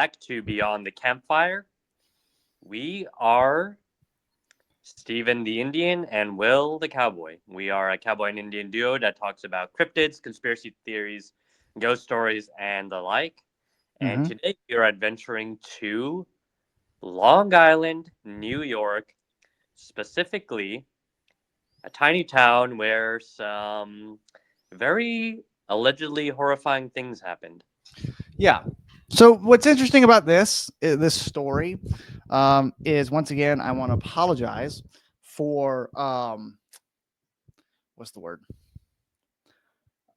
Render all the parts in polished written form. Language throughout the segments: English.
back to Beyond the Campfire. We are Stephen the Indian and Will the Cowboy. We are a cowboy and Indian duo that talks about cryptids, conspiracy theories, ghost stories, and the like. And Hmm. today we are adventuring to Long Island, New York, specifically a tiny town where some very allegedly horrifying things happened. Yeah. So what's interesting about this story, is once again I want to apologize for what's the word?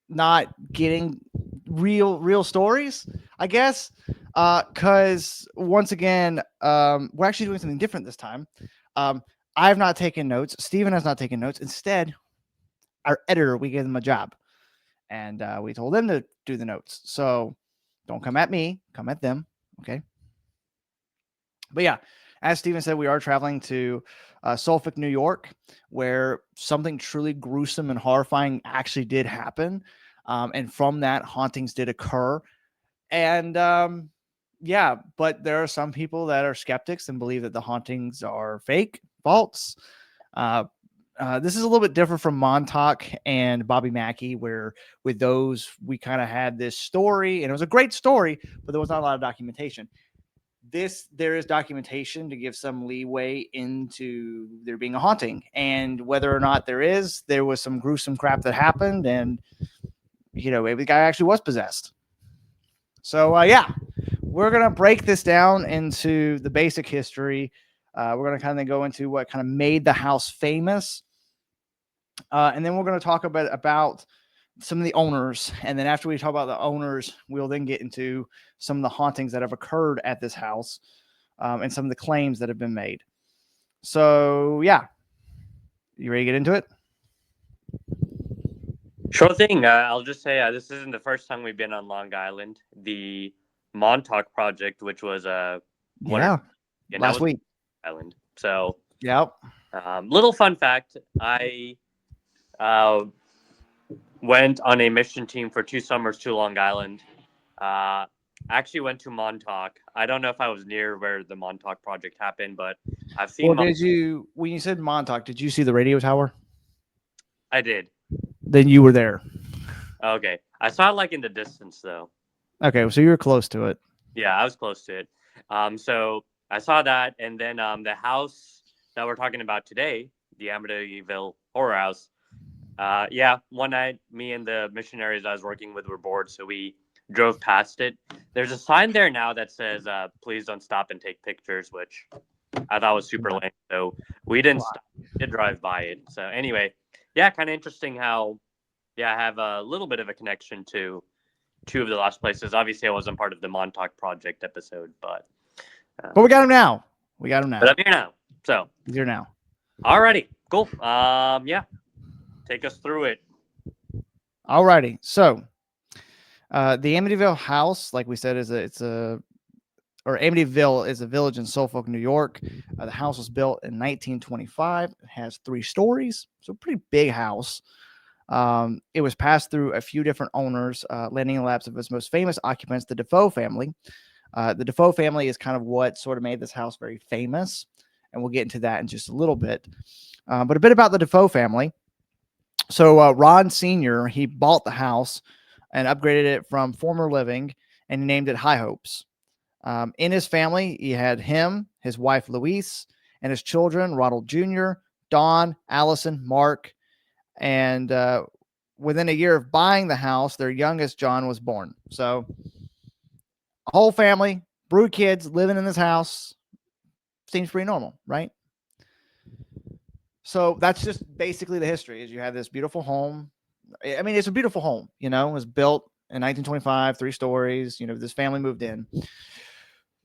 Not getting real stories, I guess. Because once again, we're actually doing something different this time. I have not taken notes. Steven has not taken notes. Instead, our editor, we gave them a job, and we told them to do the notes. So don't come at me, come at them. Okay. But yeah, as Steven said, we are traveling to Suffolk, New York, where something truly gruesome and horrifying actually did happen. And from that, hauntings did occur. And yeah, but there are some people that are skeptics and believe that the hauntings are fake, false. Uh, this is a little bit different from Montauk and Bobby Mackey, where with those we kind of had this story, and it was a great story, but there was not a lot of documentation. There is documentation to give some leeway into there being a haunting, and whether or not there was some gruesome crap that happened, and maybe the guy actually was possessed. So yeah, we're gonna break this down into the basic history. We're gonna kind of go into what kind of made the house famous, and then we're gonna talk about some of the owners, and then after we talk about the owners, we'll then get into some of the hauntings that have occurred at this house, and some of the claims that have been made. So yeah, you ready to get into it? Sure thing. I'll just say this isn't the first time we've been on Long Island. The Montauk Project, which was one or Yeah, and that last was week. Island. So, Yep. little fun fact: I uh, went on a mission team for 2 summers to Long Island. Uh, actually went to Montauk. I don't know if I was near where the Montauk Project happened, but I've seen. Well, when you said Montauk, did you see the radio tower? I did. Then you were there. Okay, I saw it like in the distance though. Okay, so you were close to it. Yeah, I was close to it. So I saw that, and then the house that we're talking about today, the Amityville Horror House. Yeah, one night, me and the missionaries I was working with were bored, so we drove past it. There's a sign there now that says, "Please don't stop and take pictures," which I thought was super lame. So we didn't stop. We did drive by it. So anyway, yeah, kind of interesting how, yeah, I have a little bit of a connection to two of the last places. Obviously, I wasn't part of the Montauk Project episode, But we got him now. We got him but now. I'm here now. So, He's here now. alrighty, cool. Yeah, take us through it. Alrighty. So, the Amityville house, like we said, Amityville is a village in Suffolk, New York. The house was built in 1925. It has 3 stories, so a pretty big house. It was passed through a few different owners, landing in the laps of its most famous occupants, the DeFeo family. The DeFeo family is kind of what sort of made this house very famous, and we'll get into that in just a little bit. But a bit about the DeFeo family. So Ron Sr., he bought the house and upgraded it from former living, and he named it High Hopes. In his family, he had him, his wife Louise, and his children, Ronald Jr., Don, Allison, Mark, and within a year of buying the house, their youngest, John, was born. So a whole family, brood kids living in this house. Seems pretty normal, right? So that's just basically the history. Is you have this beautiful home. I mean, it's a beautiful home. It was built in 1925, 3 stories. This family moved in.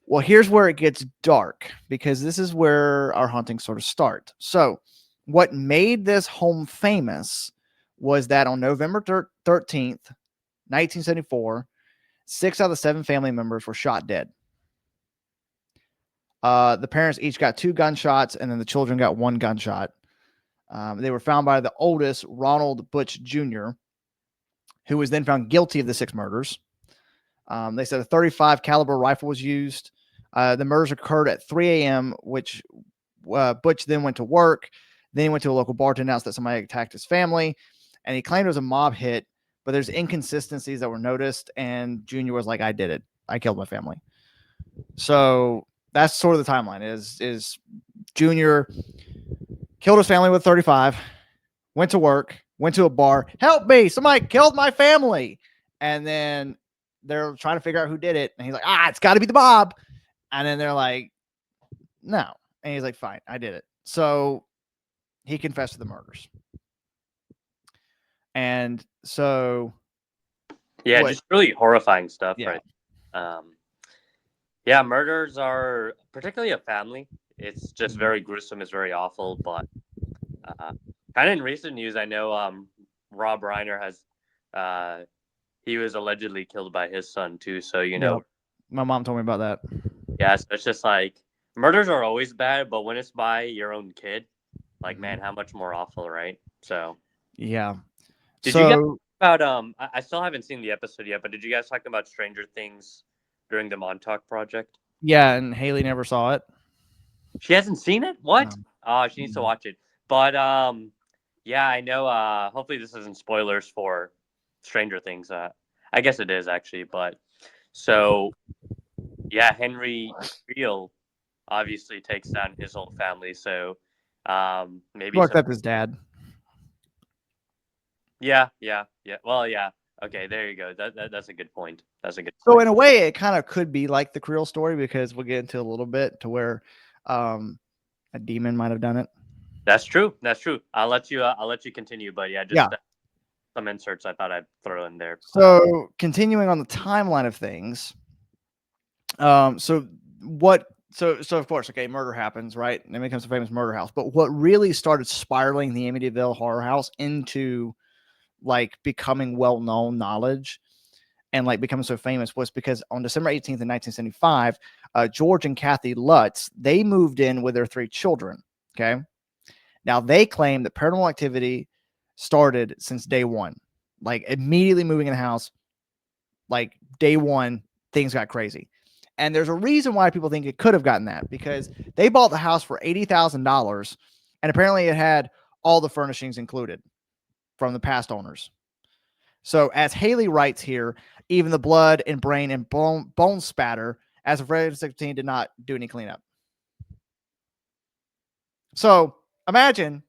Well, here's where it gets dark, because this is where our hauntings sort of start. So what made this home famous was that on November 13th, 1974, 6 out of the 7 family members were shot dead. The parents each got 2 gunshots, and then the children got 1 gunshot. They were found by the oldest, Ronald Butch Jr., who was then found guilty of the 6 murders. They said a 35 caliber rifle was used. The murders occurred at 3 a.m., which Butch then went to work. Then he went to a local bar to announce that somebody attacked his family, and he claimed it was a mob hit. But there's inconsistencies that were noticed, and Junior was like, "I did it. I killed my family." So that's sort of the timeline. Is Junior killed his family with 35, went to work, went to a bar, help me, somebody killed my family, and then they're trying to figure out who did it, and he's like, it's got to be the mob, and then they're like, no, and he's like, fine, I did it. So he confessed to the murders. And so Yeah, just really horrifying stuff, Yeah. right? Yeah, murders are particularly a family. It's just very gruesome. It's very awful. But kind of in recent news, I know Rob Reiner has he was allegedly killed by his son too. So my mom told me about that. Yeah, so it's just like murders are always bad, but when it's by your own kid, like man, how much more awful, right? So yeah. Did you guys talk about I still haven't seen the episode yet, but did you guys talk about Stranger Things during the Montauk project? Yeah, and Haley never saw it. She hasn't seen it? What? No. Oh, she needs to watch it. But yeah, I know hopefully this isn't spoilers for Stranger Things. I guess it is actually, but so yeah, Henry Creel obviously takes down his whole family, so maybe Looked up his dad. Yeah. Well, yeah. Okay, there you go. That's a good point. That's a good So point. in a way, it kind of could be like the Creel story, because we'll get into a little bit to where a demon might have done it. That's true. That's true. I'll let you continue, but yeah, just some inserts I thought I'd throw in there. So continuing on the timeline of things, so of course, okay, murder happens, right? And then becomes a famous murder house. But what really started spiraling the Amityville Horror House into like becoming well-known knowledge and like becoming so famous was because on December 18th in 1975, George and Kathy Lutz, they moved in with their 3 children. Okay. Now they claim that paranormal activity started since day one, like immediately moving in the house, like day one, things got crazy. And there's a reason why people think it could have gotten that, because they bought the house for $80,000 and apparently it had all the furnishings included from the past owners. So as Haley writes here, even the blood and brain and bone spatter as of February 16 did not do any cleanup. So imagine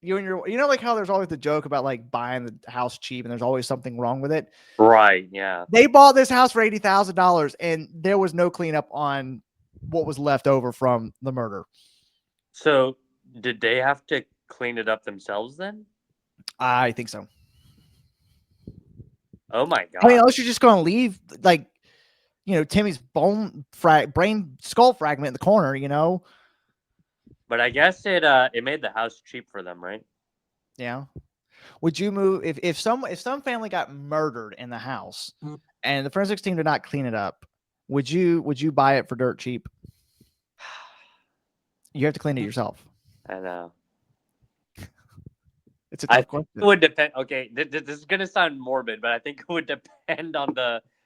you and your, like how there's always the joke about like buying the house cheap and there's always something wrong with it. Right. Yeah. They bought this house for $80,000 and there was no cleanup on what was left over from the murder. So did they have to clean it up themselves then? I think so. Oh my god! I mean, unless you're just going to leave like, Timmy's brain skull fragment in the corner, But I guess it made the house cheap for them, right? Yeah. Would you move if some family got murdered in the house and the forensics team did not clean it up? Would you buy it for dirt cheap? You have to clean it yourself. I know. It's a tough question. It would depend. Okay, this is gonna sound morbid, but I think it would depend on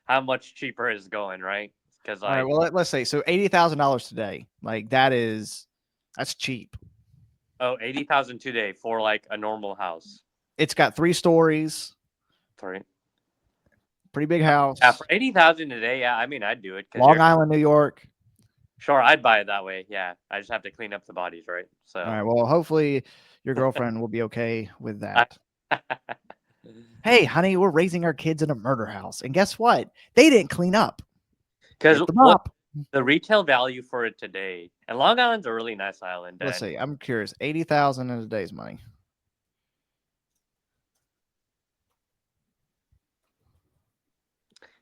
how much cheaper it's going, right? Because all right, well, let's say so $80,000 today, like that's cheap. Oh, 80,000 today for like a normal house. It's got 3 stories. Sorry. Pretty big house. Yeah, for 80,000 today, yeah. I mean, I'd do it. Long Island, New York. Sure, I'd buy it that way. Yeah, I just have to clean up the bodies, right? So. All right. Well, hopefully your girlfriend will be okay with that. Hey, honey, we're raising our kids in a murder house, and guess what? They didn't clean up. Because the retail value for it today, and Long Island's a really nice island. Let's see. I'm curious. 80,000 in today's money.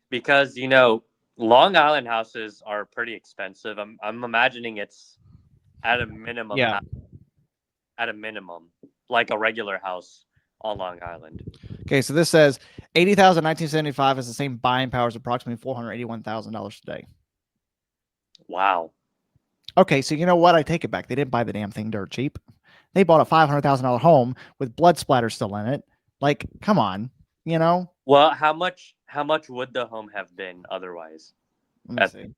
Because Long Island houses are pretty expensive. I'm imagining it's at a minimum. Yeah. At a minimum, like a regular house on Long Island. Okay, so this says 80,000 1975 has the same buying power as approximately $481,000 today. Wow. Okay, so you know what? I take it back. They didn't buy the damn thing dirt cheap. They bought a $500,000 home with blood splatter still in it. Like, come on, Well, how much how much would the home have been otherwise? Let me see.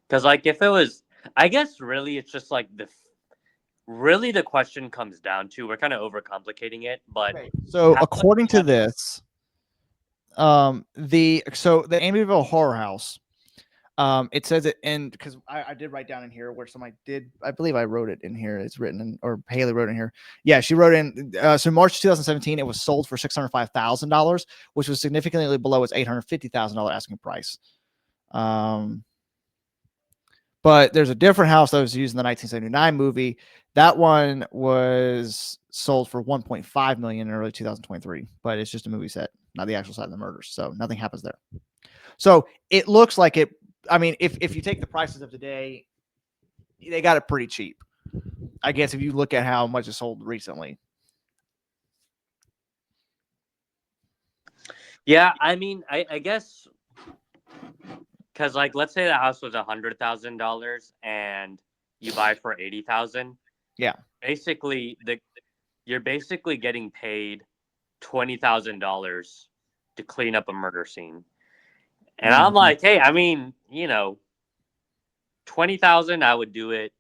Because like if it was, I guess really it's just like really the question comes down to, we're kind of overcomplicating it, but Okay. So how much according to have- this, the Amityville Horror House, it says it in, because I did write down in here where somebody did, I believe I wrote it in here. It's written in, or Haley wrote in here. Yeah, she wrote in. So March 2017, it was sold for $605,000, which was significantly below its $850,000 asking price. But there's a different house that was used in the 1979 movie. That one was sold for 1.5 million in early 2023, but it's just a movie set, not the actual site of the murders. So nothing happens there. So it looks like it. I mean, if you take the prices of today, they got it pretty cheap. I guess if you look at how much it sold recently. Yeah, I mean, I guess because like let's say the house was $100,000 and you buy it for 80,000. Yeah. Basically, you're basically getting paid $20,000 to clean up a murder scene. And I'm like, hey, I mean, 20,000, I would do it.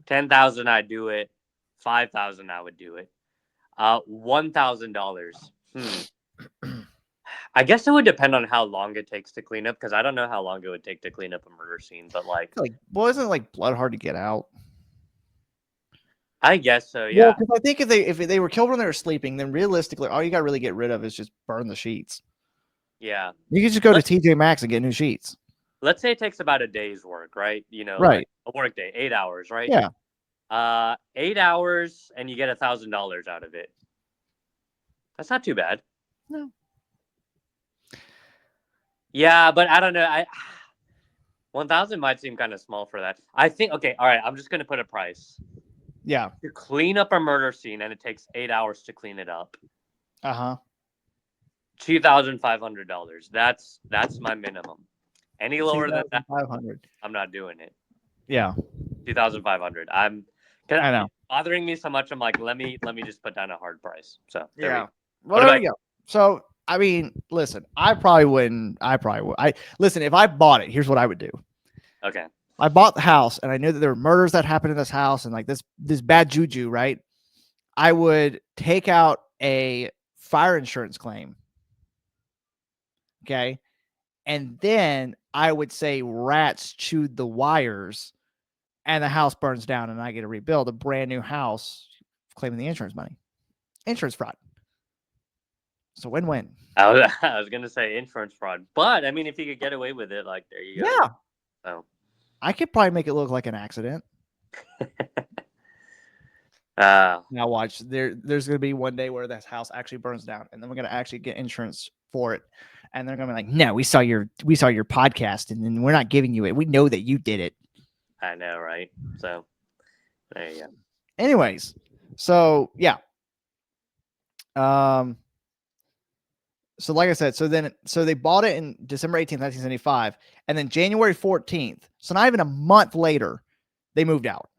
10,000, I'd do it. 5,000, I would do it. $1,000. I guess it would depend on how long it takes to clean up, because I don't know how long it would take to clean up a murder scene. But like, well, isn't like blood hard to get out? I guess so. Yeah. Well, because I think if they were killed when they were sleeping, then realistically, all you got to really get rid of is just burn the sheets. Yeah. You can just go to TJ Maxx and get new sheets. Let's say it takes about a day's work, right? Right. Like a work day, 8 hours, right? Yeah. 8 hours and you get $1,000 out of it. That's not too bad. No. Yeah, but I don't know. 1,000 might seem kind of small for that. I think. Okay, all right. I'm just gonna put a price. Yeah. To clean up a murder scene, and it takes 8 hours to clean it up. $2,500. That's my minimum. Any lower than that, 500. I'm not doing it. Yeah. 2,500. I know. It's bothering me so much. I'm like, let me just put down a hard price. So yeah. Well, there we go. So I mean, listen, I probably would. Listen, if I bought it, here's what I would do. Okay. I bought the house and I knew that there were murders that happened in this house and like this bad juju, right? I would take out a fire insurance claim. Okay. And then I would say rats chewed the wires and the house burns down and I get to rebuild a brand new house claiming the insurance money. Insurance fraud. So win-win. I was going to say insurance fraud. But, I mean, if you could get away with it, like, there you go. Yeah. So. I could probably make it look like an accident. Now watch. There's going to be one day where this house actually burns down, and then we're going to actually get insurance for it. And they're going to be like, "No, we saw your podcast, and then we're not giving you it. We know that you did it." I know, right? So there you go. Anyways, so yeah. So like I said, so they bought it in December 18th, 1975, and then January 14th, so not even a month later, they moved out.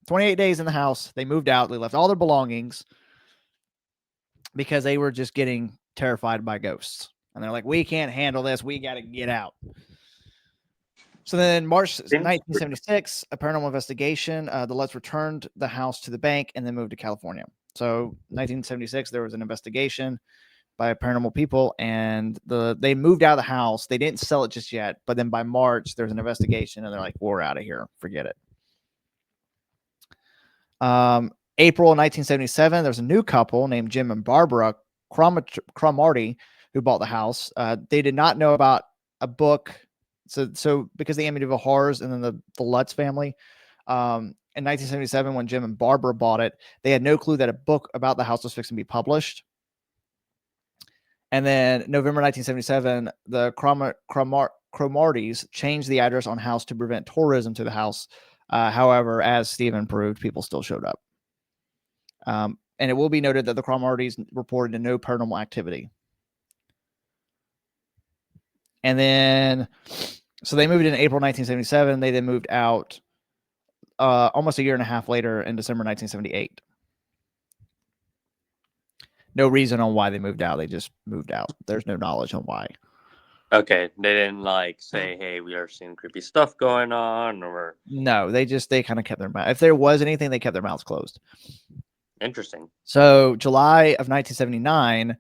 28 days in the house, they moved out. They left all their belongings because they were just getting terrified by ghosts. And they're like, we can't handle this. We got to get out. So then March 1976, a paranormal investigation, the Lutz returned the house to the bank and then moved to California. So 1976, there was an investigation by paranormal people, and they moved out of the house. They didn't sell it just yet, but then by March, there's an investigation, and they're like, we're out of here. Forget it. April 1977, there's a new couple named Jim and Barbara Cromartie who bought the house. They did not know about a book. So because the Amityville Horrors and then the Lutz family, in 1977, when Jim and Barbara bought it, they had no clue that a book about the house was fixing to be published. And then November 1977, the Cromarties changed the address on house to prevent tourism to the house. However, as Stephen proved, people still showed up. And it will be noted that the Cromarties reported no paranormal activity. And then, so they moved in April 1977. They then moved out almost a year and a half later in December 1978. No reason on why they moved out. They just moved out. There's no knowledge on why. Okay, they didn't like say, "Hey, we are seeing creepy stuff going on," or No, they kind of kept their mouth. If there was anything, they kept their mouths closed. interesting. So July of 1979,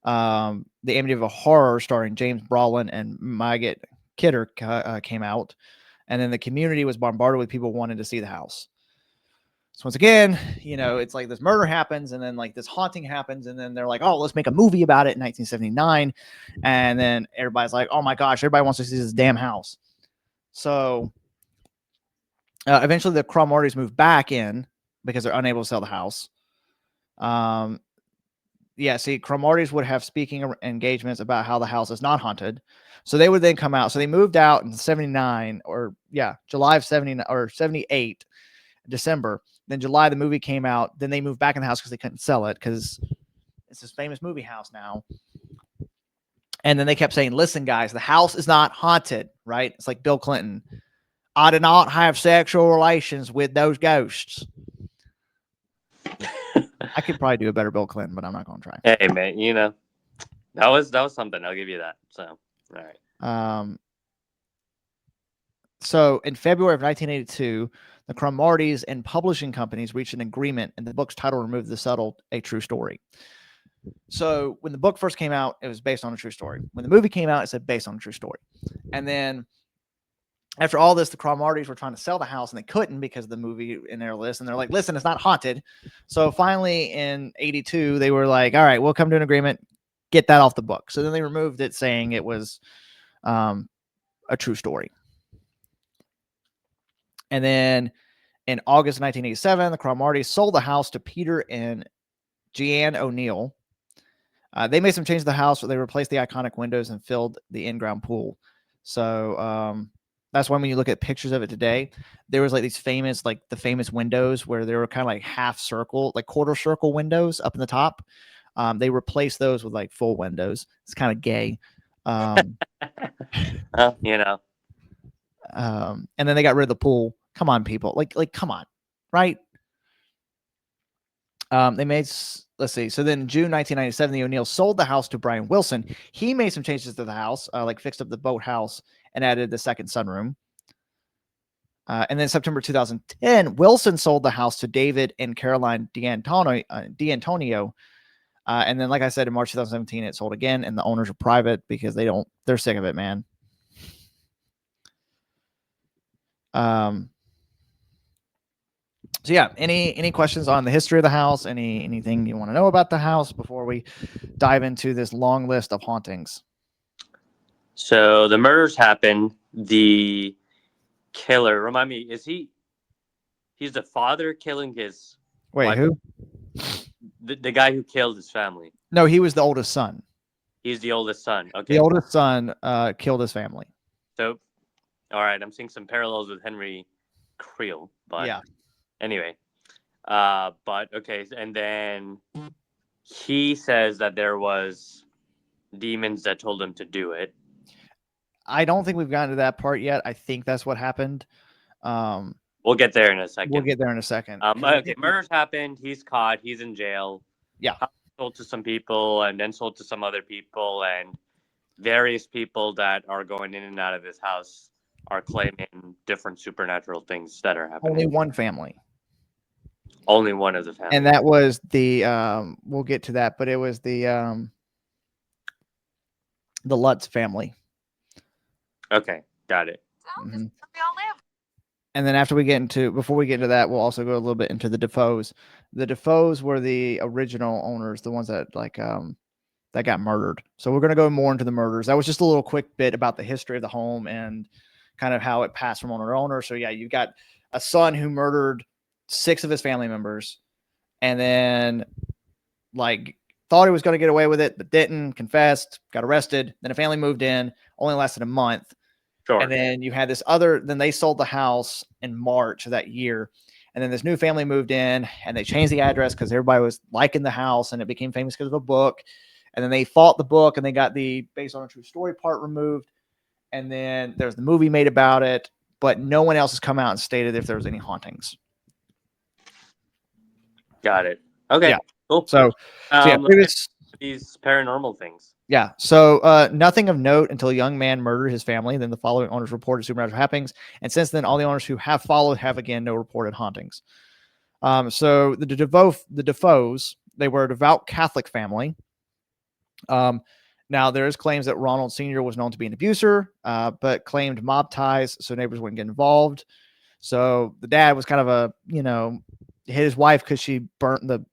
the Amityville Horror, starring James Brolin and Margaret Kidder, came out, and then the community was bombarded with people wanting to see the house. So once again, it's like this murder happens, and then like this haunting happens, and then they're like, "Oh, let's make a movie about it" in 1979, and then everybody's like, "Oh my gosh, everybody wants to see this damn house." So eventually, the Cromartys move back in because they're unable to sell the house. See, Cromartys would have speaking engagements about how the house is not haunted. So they would then come out. So they moved out in 79 July of 79 or 78, December. Then July, the movie came out. Then they moved back in the house because they couldn't sell it because it's this famous movie house now. And then they kept saying, "Listen, guys, the house is not haunted," right? It's like Bill Clinton. "I did not have sexual relations with those ghosts." I could probably do a better Bill Clinton, but I'm not going to try. Hey, man, that was something. I'll give you that. So, all right. So in February of 1982, the Cromartys and publishing companies reached an agreement, and the book's title removed the subtle "A True Story." So when the book first came out, it was based on a true story. When the movie came out, it said based on a true story. And then after all this, the Cromartys were trying to sell the house, and they couldn't because of the movie in their list. And they're like, "Listen, it's not haunted." So finally, in 82, they were like, "All right, we'll come to an agreement. Get that off the book." So then they removed it, saying it was a true story. And then in August 1987, the Cromartys sold the house to Peter and Jeanne O'Neill. They made some changes to the house where they replaced the iconic windows and filled the in-ground pool. So that's why when you look at pictures of it today, there was like these famous windows where they were kind of like half circle, like quarter circle windows up in the top. They replaced those with like full windows. It's kind of gay. Well, And then they got rid of the pool. Come on, people. Like, come on, right? They made, let's see. So then in June 1997, the O'Neills sold the house to Brian Wilson. He made some changes to the house, like fixed up the boathouse and added the second sunroom. And then September 2010, Wilson sold the house to David and Caroline D'Antonio. And then, like I said, in March 2017, it sold again, and the owners are private because they're sick of it, man. So yeah, any questions on the history of the house? Anything you want to know about the house before we dive into this long list of hauntings? So the murders happened. The killer, remind me, he's the father killing his wife? Who? The guy who killed his family. No, he was the oldest son. He's the oldest son. Okay. The oldest son killed his family. So, all right, I'm seeing some parallels with Henry Creel, but yeah. Anyway, but okay, and then he says that there was demons that told him to do it. I don't think we've gotten to that part yet. I think that's what happened. We'll get there in a second. Okay, murders happened. He's caught. He's in jail. Yeah. Sold to some people and then sold to some other people, and various people that are going in and out of his house are claiming different supernatural things that are happening. Only one family. Only one of the family. And that was the we'll get to that, but it was the Lutz family. Okay, got it. Mm-hmm. And then before we get into that, we'll also go a little bit into the DeFeos. The DeFeos were the original owners, the ones that that got murdered. So we're going to go more into the murders. That was just a little quick bit about the history of the home and kind of how it passed from owner to owner. So yeah, you've got a son who murdered 6 of his family members, and then thought he was going to get away with it, but didn't, confessed, got arrested. Then a family moved in, only lasted a month. Sure. And then you had then they sold the house in March of that year. And then this new family moved in, and they changed the address because everybody was liking the house, and it became famous because of a book. And then they fought the book, and they got the based on a true story part removed. And then there's the movie made about it, but no one else has come out and stated if there was any hauntings. Got it. Okay. Yeah. Cool. So yeah, Let's get previous. to these paranormal things. Yeah. So nothing of note until a young man murdered his family. Then the following owners reported supernatural happenings. And since then, all the owners who have followed have again no reported hauntings. So the DeFeos, they were a devout Catholic family. Now there is claims that Ronald Sr. was known to be an abuser, but claimed mob ties, so neighbors wouldn't get involved. So the dad was kind of a, hit his wife because she burnt the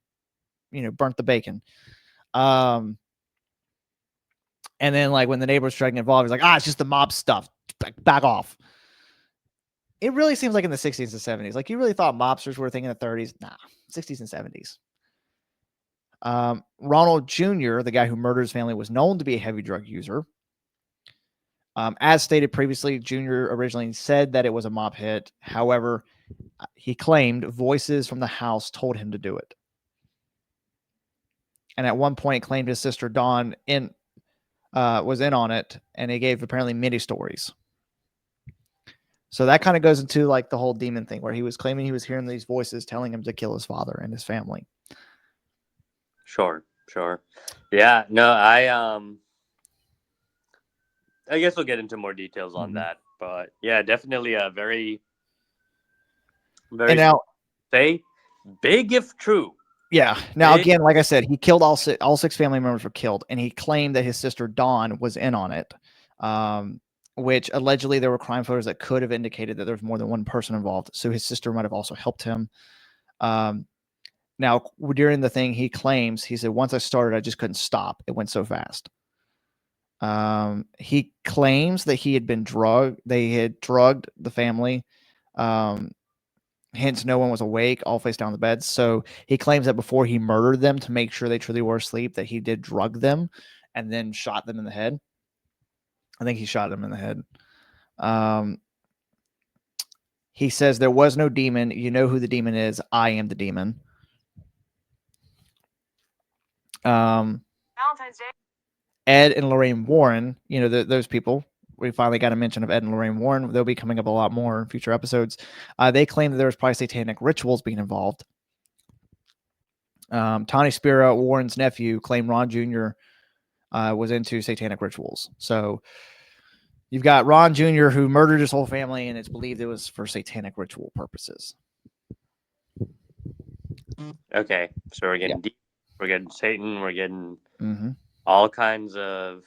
bacon. And then, like, when the neighbors tried to get involved, he's like, it's just the mob stuff. Back off. It really seems like in the 60s and 70s. Like, you really thought mobsters were a thing in the 30s? Nah, 60s and 70s. Ronald Jr., the guy who murdered his family, was known to be a heavy drug user. As stated previously, Jr. originally said that it was a mob hit. However, he claimed voices from the house told him to do it. And at one point claimed his sister Dawn was in on it, and he gave apparently many stories. So that kind of goes into like the whole demon thing, where he was claiming he was hearing these voices telling him to kill his father and his family. Sure. Yeah, no, I guess we'll get into more details on that, but yeah, definitely a very, very, and now, say big if true. Yeah. Now, again, like I said, he killed all six family members were killed, and he claimed that his sister Dawn was in on it, which allegedly there were crime photos that could have indicated that there was more than one person involved. So his sister might have also helped him. Now, during the thing, he said, once I started, I just couldn't stop. It went so fast. He claims that he had been drugged. They had drugged the family. Hence, no one was awake, all face down on the bed. So he claims that before he murdered them, to make sure they truly were asleep, that he did drug them and then shot them in the head. I think he shot them in the head. He says there was no demon. You know who the demon is. I am the demon. Valentine's Day. Ed and Lorraine Warren, those people. We finally got a mention of Ed and Lorraine Warren. They'll be coming up a lot more in future episodes. They claim that there was probably satanic rituals being involved. Tony Spira, Warren's nephew, claimed Ron Jr. Was into satanic rituals. So you've got Ron Jr., who murdered his whole family, and it's believed it was for satanic ritual purposes. Okay, so we're getting deep. We're getting Satan. We're getting all kinds of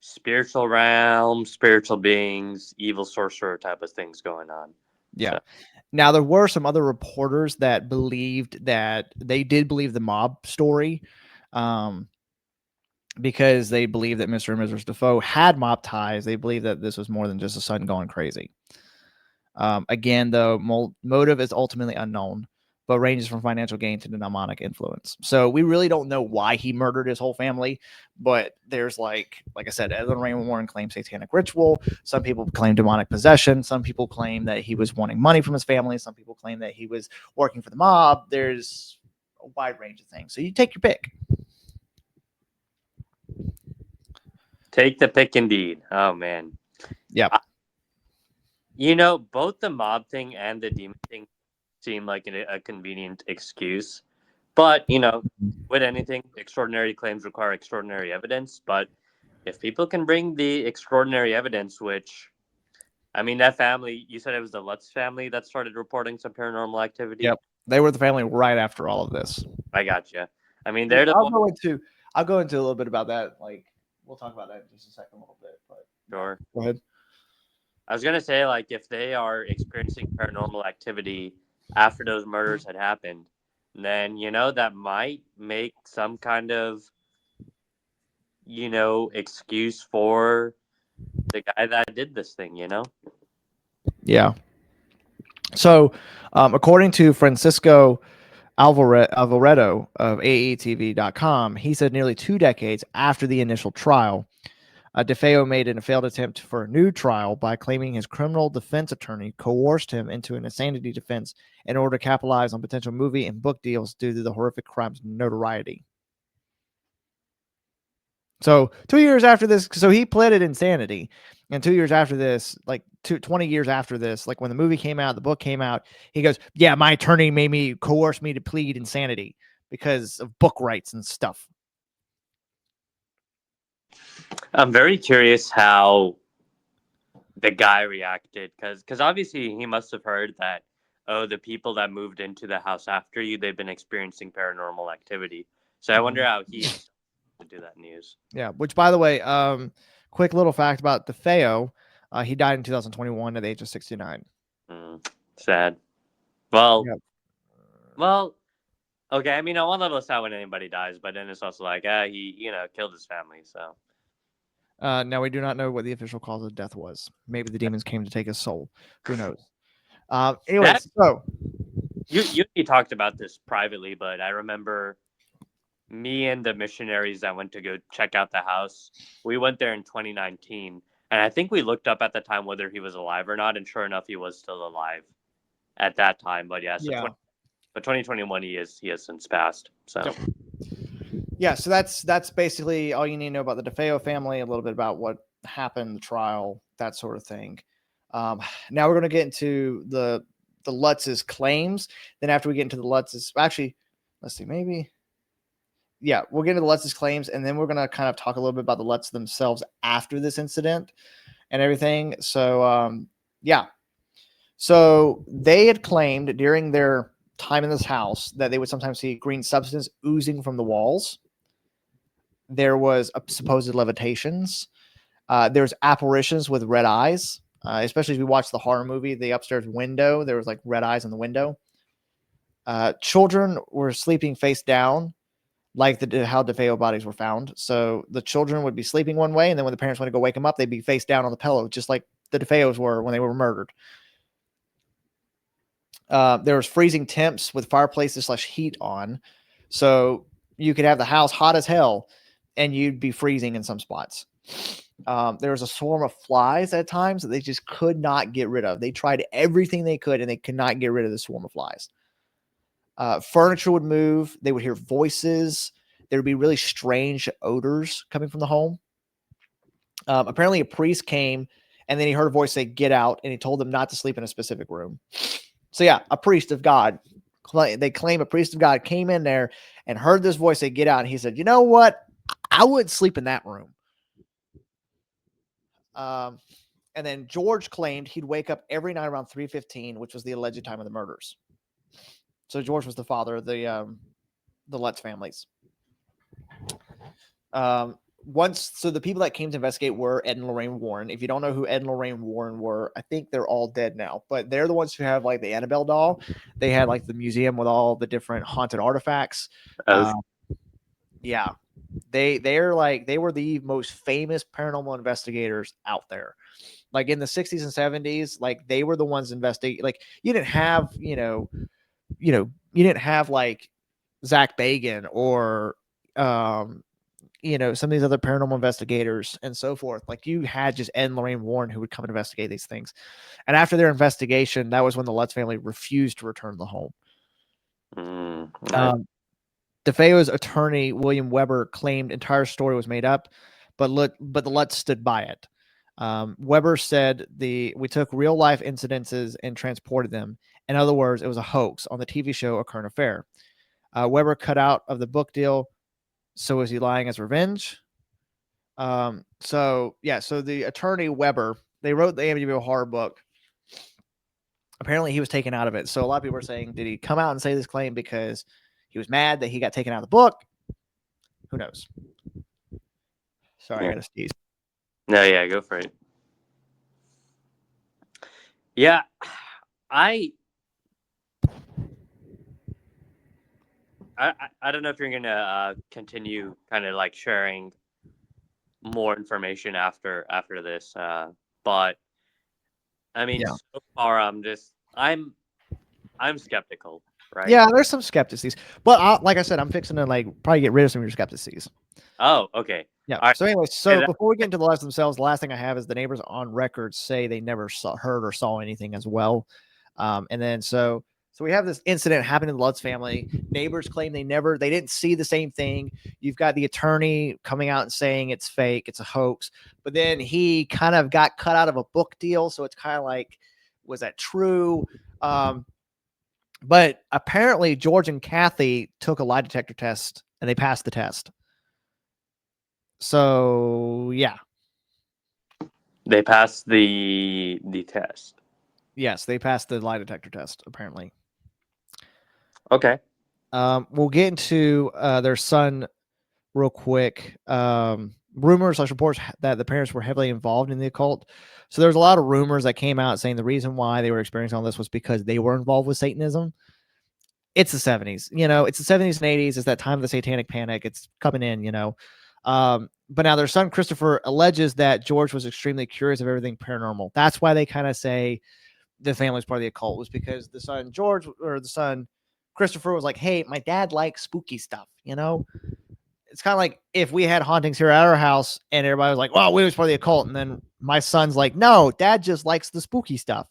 spiritual realm, spiritual beings, evil sorcerer type of things going on. Yeah. So. Now, there were some other reporters that believed that they did believe the mob story, because they believed that Mr. and Mrs. DeFeo had mob ties. They believed that this was more than just a son going crazy. Again, though, motive is ultimately unknown, but ranges from financial gain to demonic influence. So we really don't know why he murdered his whole family, but there's like I said, Ed and Lorraine Warren claims satanic ritual. Some people claim demonic possession. Some people claim that he was wanting money from his family. Some people claim that he was working for the mob. There's a wide range of things. So you take your pick. Take the pick indeed. Oh, man. Yeah. Both the mob thing and the demon thing seem like a convenient excuse. But, with anything, extraordinary claims require extraordinary evidence. But if people can bring the extraordinary evidence, which, I mean, that family, you said it was the Lutz family that started reporting some paranormal activity? Yep. They were the family right after all of this. I gotcha. I mean, they're the I'll go into a little bit about that. Like, we'll talk about that in just a second, a little bit. But sure. Go ahead. I was going to say, like, if they are experiencing paranormal activity after those murders had happened, then, that might make some kind of, excuse for the guy that did this thing, Yeah. So, according to Francisco Alvaredo of AETV.com, he said nearly 2 decades after the initial trial, DeFeo made a failed attempt for a new trial by claiming his criminal defense attorney coerced him into an insanity defense in order to capitalize on potential movie and book deals due to the horrific crime's notoriety. So 2 years after this, so he pleaded insanity. And 2 years after this, 20 years after this, like when the movie came out, the book came out, he goes, yeah, my attorney coerced me to plead insanity. because of book rights and stuff. I'm very curious how the guy reacted, because obviously he must have heard that, oh, the people that moved into the house after you, they've been experiencing paranormal activity. So I wonder how he is to do that news. Yeah, which, by the way, quick little fact about DeFeo, he died in 2021 at the age of 69. Sad. Well, Yep. well, okay. I mean, on one level, it's sad when anybody dies, but then it's also like, he, killed his family. So Now we do not know what the official cause of death was. Maybe the demons came to take his soul. Who knows? that Anyways, so you talked about this privately, but I remember me and the missionaries that went to go check out the house. We went there in 2019, and I think we looked up at the time whether he was alive or not, and sure enough, he was still alive at that time. But yeah, so yeah. but 2021 he has since passed. So Yep. Yeah, so that's basically all you need to know about the DeFeo family, a little bit about what happened, the trial, that sort of thing. Now we're going to get into the Lutz's claims. Then after we get into the Lutz's, actually, let's see, maybe, yeah, we'll get into the Lutz's claims, and then we're going to kind of talk a little bit about the Lutz themselves after this incident and everything. So, yeah. So they had claimed during their time in this house that they would sometimes see green substance oozing from the walls. There was supposed levitations. There's apparitions with red eyes, especially if you watch the horror movie, the upstairs window, there was like red eyes in the window. Children were sleeping face down, like how DeFeo bodies were found. So the children would be sleeping one way, and then when the parents went to go wake them up, they'd be face down on the pillow, just like the DeFeos were when they were murdered. There was freezing temps with fireplaces / heat on. So you could have the house hot as hell and you'd be freezing in some spots. There was a swarm of flies at times that they just could not get rid of. They tried everything they could and they could not get rid of the swarm of flies. Furniture would move. They would hear voices. There would be really strange odors coming from the home. Apparently a priest came and then he heard a voice say, "Get out." And he told them not to sleep in a specific room. So yeah, a priest of God, they claim a priest of God came in there and heard this voice say, "Get out." And he said, "You know what? I wouldn't sleep in that room." And then George claimed he'd wake up every night around 3:15, which was the alleged time of the murders. So George was the father of the Lutz families. So the people that came to investigate were Ed and Lorraine Warren. If you don't know who Ed and Lorraine Warren were, I think they're all dead now, but they're the ones who have like the Annabelle doll. They had like the museum with all the different haunted artifacts. Yeah, they were the most famous paranormal investigators out there. Like in the 60s and 70s, like they were the ones investigating. Like you didn't have, you didn't have like Zach Bagan or some of these other paranormal investigators and so forth. Like you had just Ed and Lorraine Warren who would come and investigate these things. And after their investigation, that was when the Lutz family refused to return to the home. DeFeo's attorney, William Weber, claimed entire story was made up, but the Lutz stood by it. Weber said we took real life incidences and transported them. In other words, it was a hoax on the TV show A Current Affair. Weber cut out of the book deal. So is he lying as revenge? So the attorney Weber, they wrote the Amityville Horror book. Apparently he was taken out of it. So a lot of people are saying, did he come out and say this claim because he was mad that he got taken out of the book? Who knows? Sorry, I got to sneeze. No, yeah, go for it. Yeah, I don't know if you're gonna continue kind of like sharing more information after this, but I mean, so far I'm skeptical, right? Yeah, there's some skepticism, but like I said, I'm fixing to probably get rid of some of your skepticism. Oh, okay. Yeah. Right. So anyway, before we get into the Lutz themselves, the last thing I have is the neighbors on record say they never heard or saw anything as well. And then so we have this incident happening in the Lutz family. Neighbors claim they didn't see the same thing. You've got the attorney coming out and saying it's fake, it's a hoax. But then he kind of got cut out of a book deal, so it's kind of like, was that true? But apparently, George and Kathy took a lie detector test and they passed the test. So yeah, They passed the test. yes, they passed the lie detector test. Apparently, Okay. we'll get into their son real quick. Rumors slash reports that the parents were heavily involved in the occult. So there's a lot of rumors that came out saying the reason why they were experiencing all this was because they were involved with Satanism. It's the 70s, it's the 70s and 80s. It's that time of the satanic panic. It's coming in. But now their son Christopher alleges that George was extremely curious of everything paranormal. That's why they kind of say the family's part of the occult, was because the son George, or the son Christopher, was like, hey, my dad likes spooky stuff. It's kind of like if we had hauntings here at our house and everybody was like, well, we was part of the occult. And then my son's like, no, dad just likes the spooky stuff.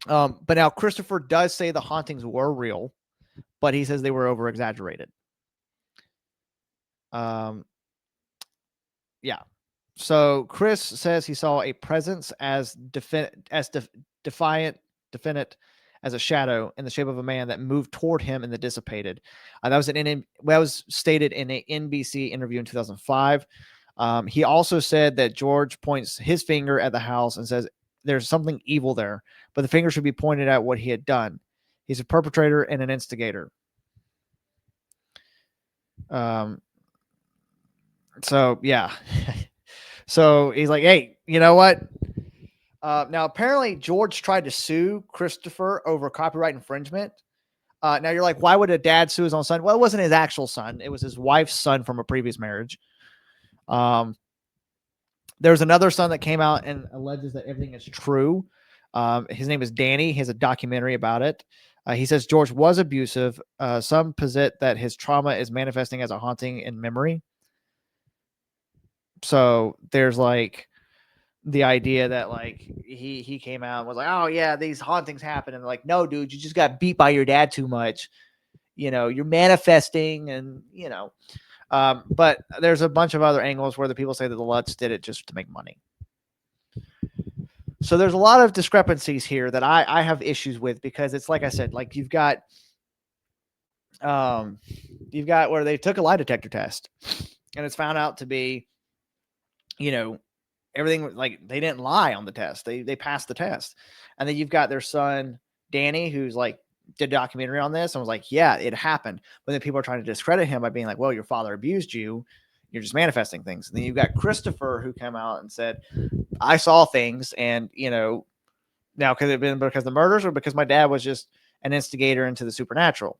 But now Christopher does say the hauntings were real, but he says they were over exaggerated. Yeah. So Chris says he saw a presence as definite as a shadow in the shape of a man that moved toward him and that dissipated. That was stated in an NBC interview in 2005. He also said that George points his finger at the house and says there's something evil there, but the finger should be pointed at what he had done. He's a perpetrator and an instigator. So yeah. So he's like, hey, you know what? Now, apparently, George tried to sue Christopher over copyright infringement. Now, you're like, why would a dad sue his own son? Well, it wasn't his actual son. It was his wife's son from a previous marriage. There's another son that came out and alleges that everything is true. His name is Danny. He has a documentary about it. He says George was abusive. Some posit that his trauma is manifesting as a haunting in memory. So there's like the idea that like he came out and was like, oh yeah, these hauntings happen, and like, no, dude, you just got beat by your dad too much. You're manifesting, and but there's a bunch of other angles where the people say that the Lutz did it just to make money. So there's a lot of discrepancies here that I have issues with, because it's like I said, like you've got where they took a lie detector test and it's found out to be, everything, like they didn't lie on the test. They passed the test. And then you've got their son, Danny, who's like did a documentary on this and was like, yeah, it happened. But then people are trying to discredit him by being like, well, your father abused you. You're just manifesting things. And then you've got Christopher, who came out and said, I saw things. And, now could it have been because of the murders or because my dad was just an instigator into the supernatural?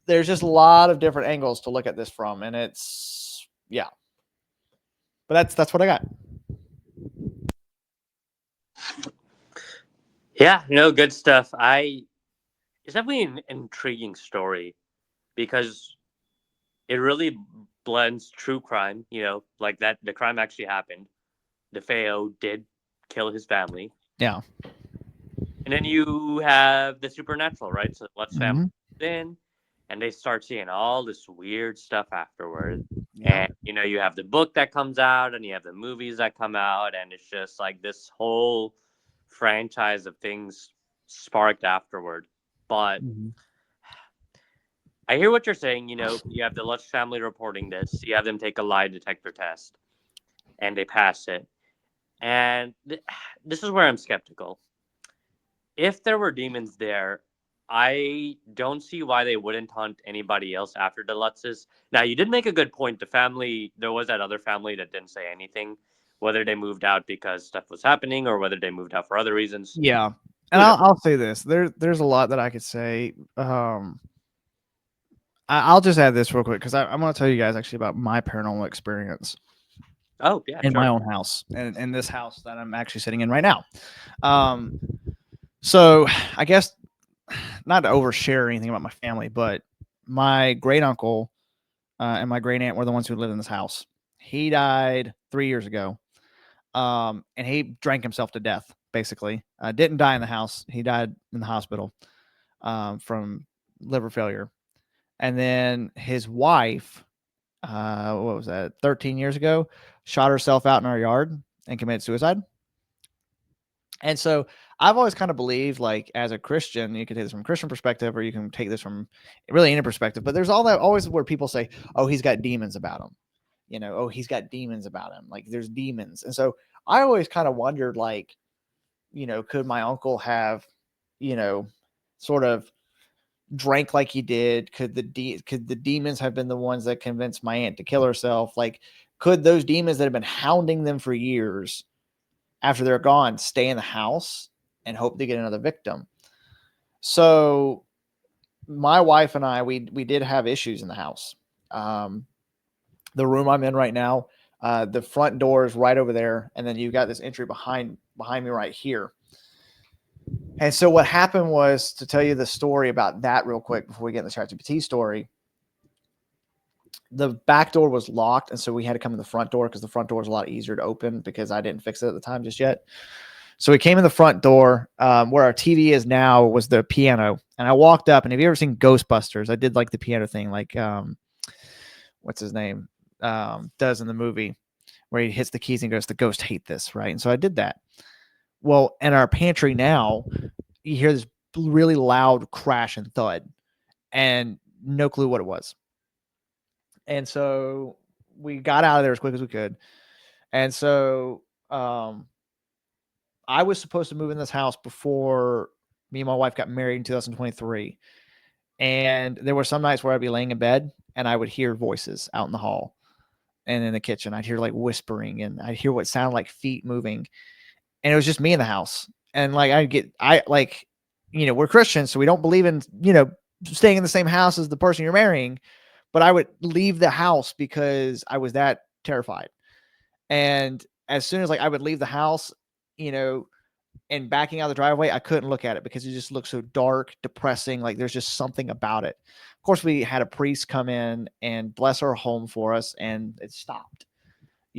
There's just a lot of different angles to look at this from. And it's, yeah. But that's what I got. Yeah, no, good stuff. It's definitely an intriguing story because it really blends true crime, like that the crime actually happened. DeFeo did kill his family. Yeah. And then you have the supernatural, right? So Lutz family Mm-hmm. in, and they start seeing all this weird stuff afterward. Yeah. And you have the book that comes out, and you have the movies that come out, and it's just like this whole franchise of things sparked afterward. But Mm-hmm. I hear what you're saying. You have the Lutz family reporting this. You have them take a lie detector test, and they pass it. And this is where I'm skeptical. If there were demons there, I don't see why they wouldn't hunt anybody else after the Lutzes. Now, you did make a good point. The family, there was that other family that didn't say anything, whether they moved out because stuff was happening or whether they moved out for other reasons. Yeah. And Who knows? I'll say this. There's a lot that I could say. I'll just add this real quick because I'm going to tell you guys actually about my paranormal experience Oh, yeah, in sure. my own house, and in this house that I'm actually sitting in right now. So I guess not to overshare anything about my family, but my great uncle and my great aunt were the ones who lived in this house. He died 3 years ago, and he drank himself to death. Basically, didn't die in the house. He died in the hospital from liver failure. And then his wife, what was that, 13 years ago, shot herself out in our yard and committed suicide. And so I've always kind of believed, like, as a Christian, you can take this from a Christian perspective, or you can take this from really any perspective. But there's all that always where people say, "Oh, he's got demons about him," "Oh, he's got demons about him." Like, there's demons, and so I always kind of wondered, like, could my uncle have, sort of drank like he did? Could the demons have been the ones that convinced my aunt to kill herself? Like, could those demons that have been hounding them for years after they're gone stay in the house and hope to get another victim? So my wife and I, we did have issues in the house. Um, the room I'm in right now, the front door is right over there, and then you've got this entry behind me right here. And so what happened was, to tell you the story about that real quick before we get in the ChatGPT story, the back door was locked, and so we had to come in the front door because the front door is a lot easier to open because I didn't fix it at the time just yet. So we came in the front door. Where our TV is now was the piano, and I walked up. And have you ever seen Ghostbusters? I did like the piano thing, like what's his name does in the movie, where he hits the keys and goes, "The ghost hate this," right? And so I did that. Well, in our pantry now, you hear this really loud crash and thud, and no clue what it was. And so we got out of there as quick as we could. And so I was supposed to move in this house before me and my wife got married in 2023. And there were some nights where I'd be laying in bed and I would hear voices out in the hall and in the kitchen. I'd hear like whispering, and I'd hear what sounded like feet moving. And it was just me in the house. And like, we're Christians, so we don't believe in, staying in the same house as the person you're marrying. But I would leave the house because I was that terrified. And as soon as, like, I would leave the house, you know, and backing out of the driveway, I couldn't look at it because it just looked so dark, depressing. Like, there's just something about it. Of course, we had a priest come in and bless our home for us, and it stopped.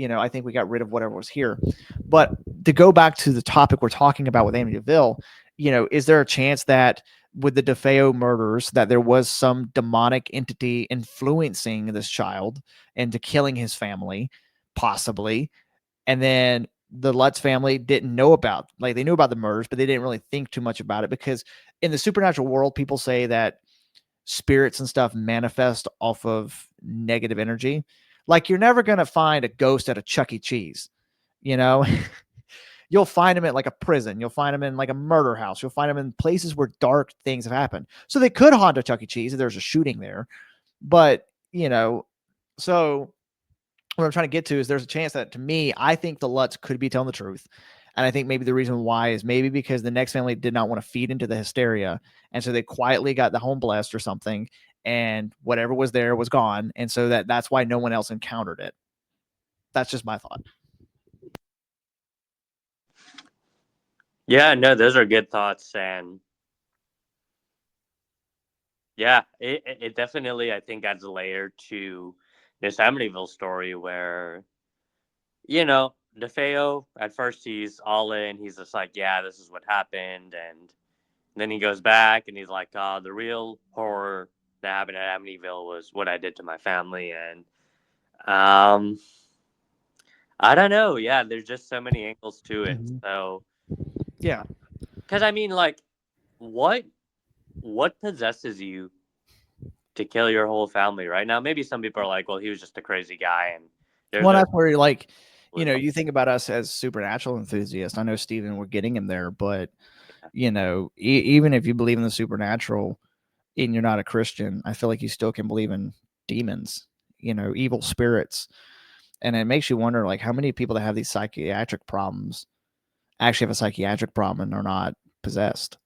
I think we got rid of whatever was here. But to go back to the topic we're talking about with Amityville, is there a chance that with the DeFeo murders that there was some demonic entity influencing this child into killing his family, possibly? And then the Lutz family didn't know about, like, they knew about the murders, but they didn't really think too much about it, because in the supernatural world, people say that spirits and stuff manifest off of negative energy. Like, you're never going to find a ghost at a Chuck E. Cheese, you know? You'll find them at like a prison. You'll find them in like a murder house. You'll find them in places where dark things have happened. So they could haunt a Chuck E. Cheese if there's a shooting there. But, so what I'm trying to get to is there's a chance that, to me, I think the Lutz could be telling the truth. And I think maybe the reason why is maybe because the next family did not want to feed into the hysteria. And so they quietly got the home blessed or something, and whatever was there was gone. And so that's why no one else encountered it. That's just my thought. Yeah, no, those are good thoughts. And yeah, it definitely, I think, adds a layer to this Amityville story where, DeFeo, at first he's all in. He's just like, yeah, this is what happened. And then he goes back and he's like, the real horror that happened at Amityville was what I did to my family. And um, I don't know. Yeah, there's just so many angles to it. Mm-hmm. So, Yeah. because I mean, like, what possesses you to kill your whole family right now? Maybe some people are like, well, he was just a crazy guy, and there's Well, no. that's where you're like, you think about us as supernatural enthusiasts. I know, Steven, we're getting him there, but even if you believe in the supernatural and you're not a Christian, I feel like you still can believe in demons, evil spirits. And it makes you wonder, like, how many people that have these psychiatric problems actually have a psychiatric problem and are not possessed,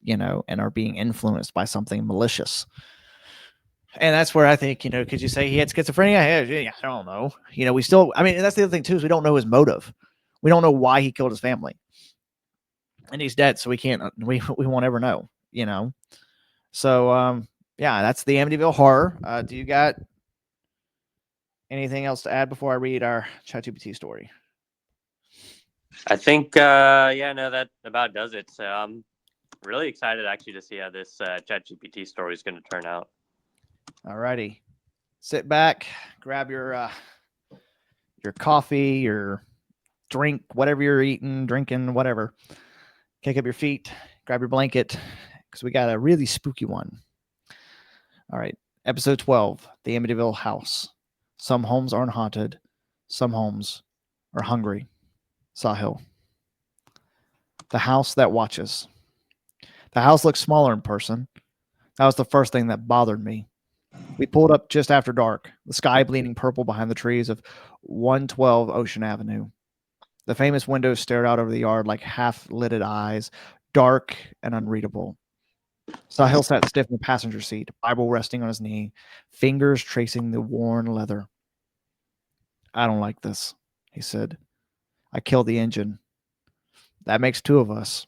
and are being influenced by something malicious. And that's where I think, could you say he had schizophrenia? Yeah, I don't know. We still, I mean, that's the other thing too, is we don't know his motive. We don't know why he killed his family. And he's dead, so we can't, we won't ever know, So, yeah, that's the Amityville Horror. Do you got anything else to add before I read our ChatGPT story? I think, yeah, no, that about does it. So I'm really excited actually to see how this ChatGPT story is going to turn out. All righty. Sit back, grab your coffee, your drink whatever you're eating, drinking, whatever. Kick up your feet, grab your blanket, because we got a really spooky one. All right. Episode 12, The Amityville House. Some homes aren't haunted. Some homes are hungry. Sahil. The house that watches. The house looks smaller in person. That was the first thing that bothered me. We pulled up just after dark, the sky bleeding purple behind the trees of 112 Ocean Avenue. The famous windows stared out over the yard like half-lidded eyes, dark and unreadable. Sahil sat stiff in the passenger seat, Bible resting on his knee, fingers tracing the worn leather. I don't like this, he said. I killed the engine. That makes two of us.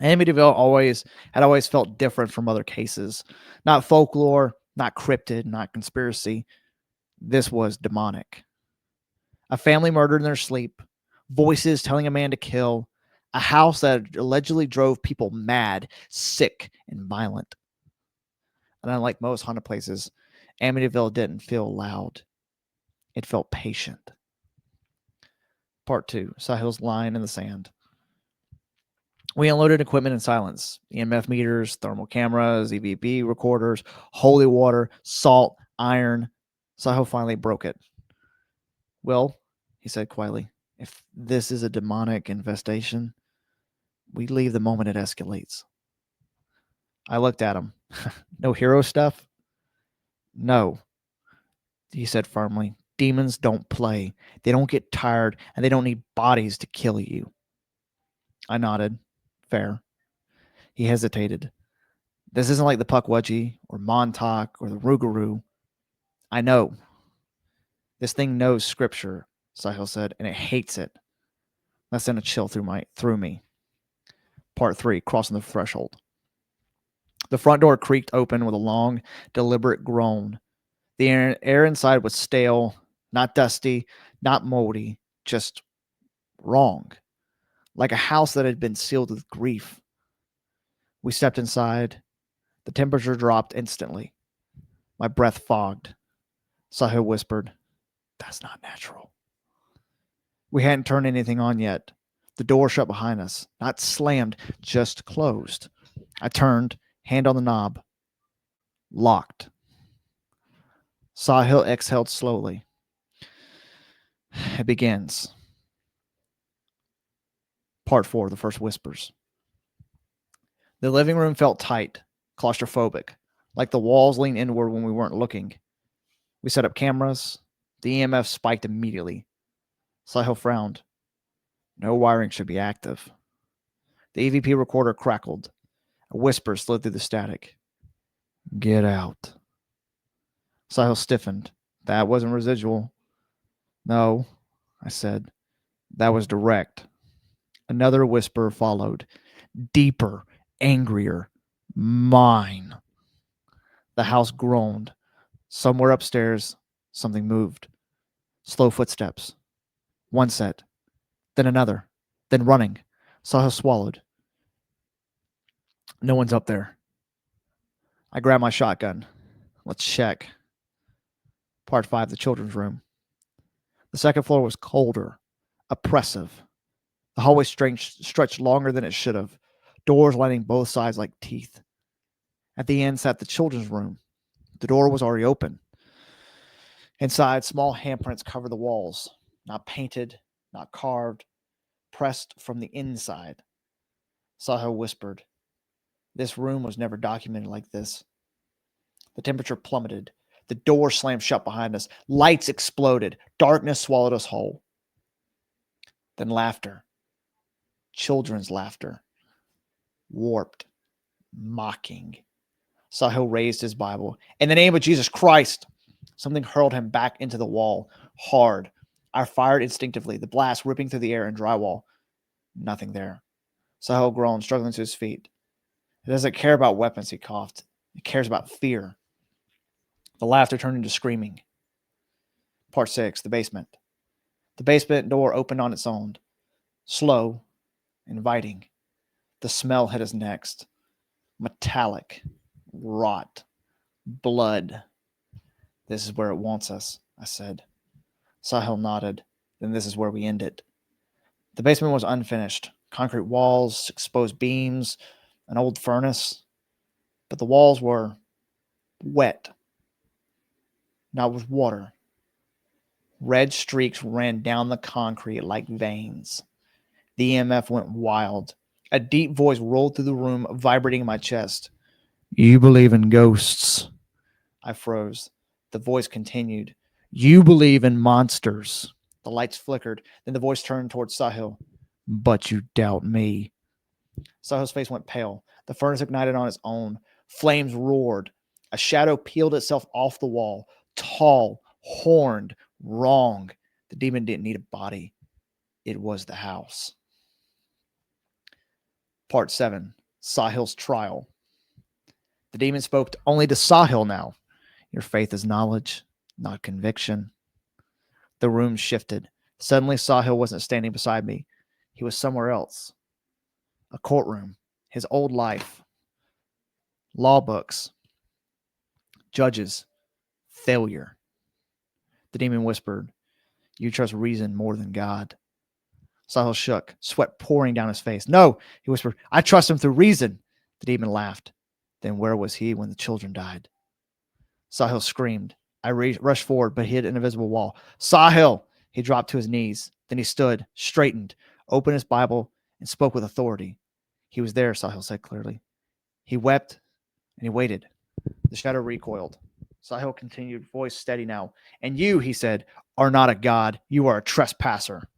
Amityville had always felt different from other cases. Not folklore, not cryptid, not conspiracy. This was demonic. A family murdered in their sleep, voices telling a man to kill, a house that allegedly drove people mad, sick, and violent. And unlike most haunted places, Amityville didn't feel loud. It felt patient. Part 2, Sahil's line in the sand. We unloaded equipment in silence. EMF meters, thermal cameras, EVP recorders, holy water, salt, iron. Sahil finally broke it. Well, he said quietly, if this is a demonic infestation, we leave the moment it escalates. I looked at him. No hero stuff? No, he said firmly. Demons don't play. They don't get tired, and they don't need bodies to kill you. I nodded. Fair. He hesitated. This isn't like the Pukwudgie or Montauk or the Rougarou. I know. This thing knows scripture, Sahil said, and it hates it. That sent a chill through me. Part 3, crossing the threshold. The front door creaked open with a long, deliberate groan. The air inside was stale, not dusty, not moldy, just wrong. Like a house that had been sealed with grief. We stepped inside. The temperature dropped instantly. My breath fogged. Sahil whispered, "That's not natural." We hadn't turned anything on yet. The door shut behind us. Not slammed, just closed. I turned, hand on the knob. Locked. Sahil exhaled slowly. It begins. Part 4, the first whispers. The living room felt tight, claustrophobic, like the walls leaned inward when we weren't looking. We set up cameras. The EMF spiked immediately. Sahil frowned. No wiring should be active. The EVP recorder crackled. A whisper slid through the static. Get out. Sahil stiffened. That wasn't residual. No, I said. That was direct. Another whisper followed. Deeper, angrier. Mine. The house groaned. Somewhere upstairs, something moved. Slow footsteps. One set. Then another. Then running. Sahil swallowed. No one's up there. I grabbed my shotgun. Let's check. Part 5, the children's room. The second floor was colder, oppressive. The hallway stretched longer than it should have, doors lining both sides like teeth. At the end sat the children's room. The door was already open. Inside, small handprints covered the walls, not painted, not carved, pressed from the inside. Sahil whispered, "This room was never documented like this." The temperature plummeted. The door slammed shut behind us. Lights exploded. Darkness swallowed us whole. Then laughter. Children's laughter. Warped. Mocking. Sahil raised his Bible. "In the name of Jesus Christ!" Something hurled him back into the wall. Hard. I fired instinctively, the blast ripping through the air and drywall. Nothing there. Sahil groaned, struggling to his feet. "It doesn't care about weapons," he coughed. "It cares about fear." The laughter turned into screaming. Part 6, the basement. The basement door opened on its own. Slow, inviting. The smell hit us next. Metallic. Rot. Blood. "This is where it wants us," I said. Sahil nodded. "Then this is where we end it." The basement was unfinished. Concrete walls, exposed beams, an old furnace. But the walls were wet, not with water. Red streaks ran down the concrete like veins. The EMF went wild. A deep voice rolled through the room, vibrating in my chest. You believe in ghosts. I froze. The voice continued. You believe in monsters. The lights flickered. Then the voice turned towards Sahil. But you doubt me. Sahil's face went pale. The furnace ignited on its own. Flames roared. A shadow peeled itself off the wall. Tall, horned, wrong. The demon didn't need a body. It was the house. Part 7. Sahil's trial. The demon spoke only to Sahil now. Your faith is knowledge, not conviction. The room shifted. Suddenly, Sahil wasn't standing beside me. He was somewhere else. A courtroom. His old life. Law books. Judges. Failure. The demon whispered, you trust reason more than God. Sahil shook, sweat pouring down his face. No, he whispered, I trust him through reason. The demon laughed. Then where was he when the children died? Sahil screamed. I rushed forward, but hit an invisible wall. Sahil! He dropped to his knees. Then he stood, straightened, opened his Bible, and spoke with authority. He was there, Sahil said clearly. He wept, and he waited. The shadow recoiled. Sahil continued, voice steady now. And you, he said, are not a god. You are a trespasser.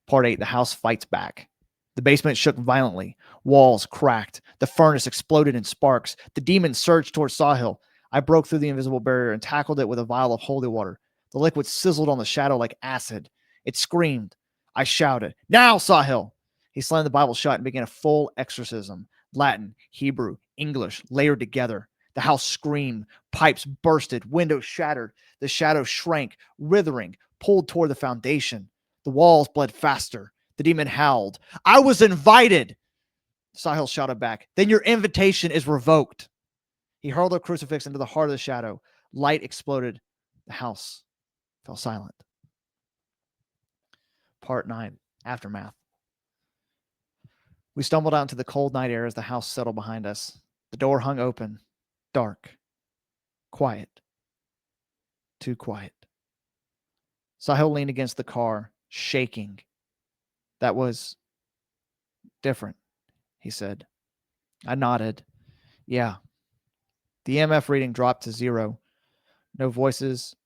Part 8, the house fights back. The basement shook violently. Walls cracked. The furnace exploded in sparks. The demon surged towards Sahil. I broke through the invisible barrier and tackled it with a vial of holy water. The liquid sizzled on the shadow like acid. It screamed. I shouted, now, Sahil! He slammed the Bible shut and began a full exorcism. Latin, Hebrew, English, layered together. The house screamed. Pipes bursted. Windows shattered. The shadow shrank, writhing, pulled toward the foundation. The walls bled faster. The demon howled. I was invited! Sahil shouted back. Then your invitation is revoked. He hurled a crucifix into the heart of the shadow. Light exploded. The house fell silent. Part 9, Aftermath. We stumbled out into the cold night air as the house settled behind us. The door hung open. Dark. Quiet. Too quiet. Sahil leaned against the car, shaking. That was different, he said. I nodded. Yeah. The EMF reading dropped to 0. No voices,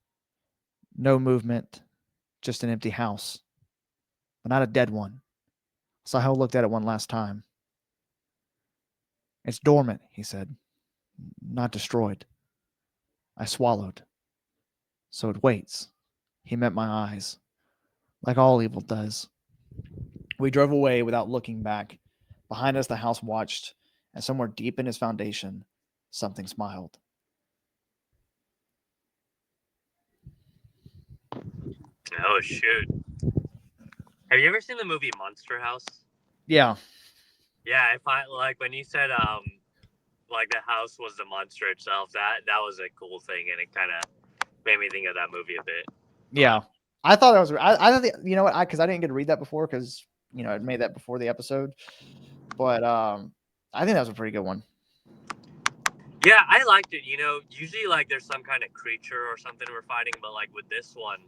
no movement, just an empty house. But not a dead one. Sahil looked at it one last time. It's dormant, he said. Not destroyed. I swallowed. So it waits. He met my eyes. Like all evil does. We drove away without looking back. Behind us, the house watched, and somewhere deep in its foundation, something smiled. Oh shoot! Have you ever seen the movie Monster House? Yeah. Yeah, I find like when you said like the house was the monster itself, that was a cool thing, and it kind of made me think of that movie a bit. Yeah. I thought it was. I don't think, you know what? Because I didn't get to read that before because, I made that before the episode. But I think that was a pretty good one. Yeah, I liked it. Usually like there's some kind of creature or something we're fighting, but like with this one,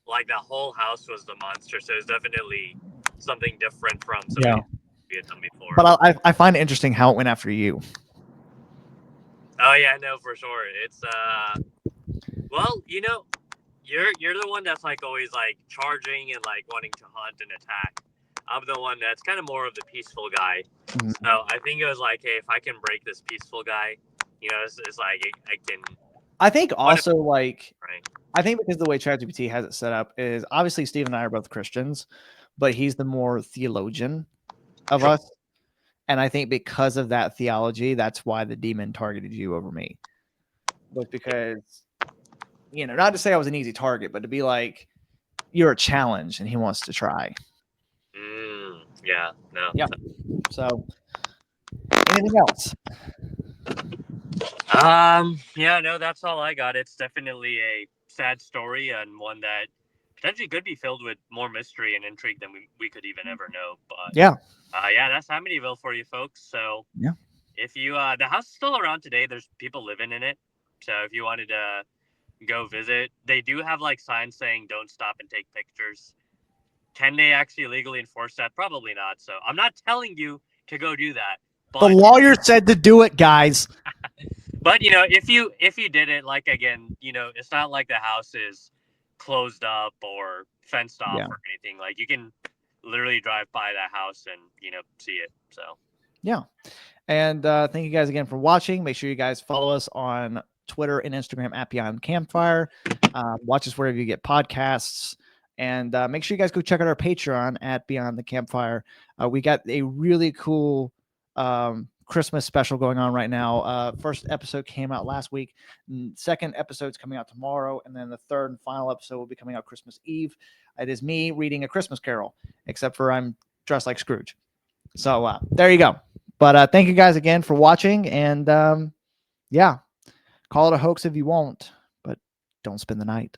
like the whole house was the monster, so it's definitely something different from something we had done before. But I find it interesting how it went after you. Oh yeah, no, for sure. It's well, you're the one that's like always like charging and like wanting to hunt and attack. I'm the one that's kind of more of the peaceful guy. Mm-hmm. So I think it was like, hey, if I can break this peaceful guy, it's like I can. I think also like, right. I think because the way ChatGPT has it set up is obviously Steve and I are both Christians, but he's the more theologian of us. And I think because of that theology, that's why the demon targeted you over me. Was because, not to say I was an easy target, but to be like, you're a challenge and he wants to try. Yeah, no. Yeah. So, anything else? Yeah, no, that's all I got. It's definitely a sad story and one that potentially could be filled with more mystery and intrigue than we could even ever know. But Yeah. yeah, that's Amityville for you folks. So Yeah. if you the house is still around today, there's people living in it. So if you wanted to go visit, they do have like signs saying don't stop and take pictures. Can they actually legally enforce that? Probably not. So I'm not telling you to go do that. The But lawyer said to do it, guys. but if you did it, like, again, it's not like the house is closed up or fenced off Yeah. or anything. Like, you can literally drive by that house and see it. So Yeah. And thank you guys again for watching. Make sure you guys follow us on Twitter and Instagram at Beyond the Campfire. Watch us wherever you get podcasts. And make sure you guys go check out our Patreon at Beyond the Campfire. We got a really cool Christmas special going on right now. First episode came out last week. Second episode's coming out tomorrow. And then the third and final episode will be coming out Christmas Eve. It is me reading A Christmas Carol, except for I'm dressed like Scrooge. So there you go. But thank you guys again for watching. And yeah, call it a hoax if you want, but don't spend the night.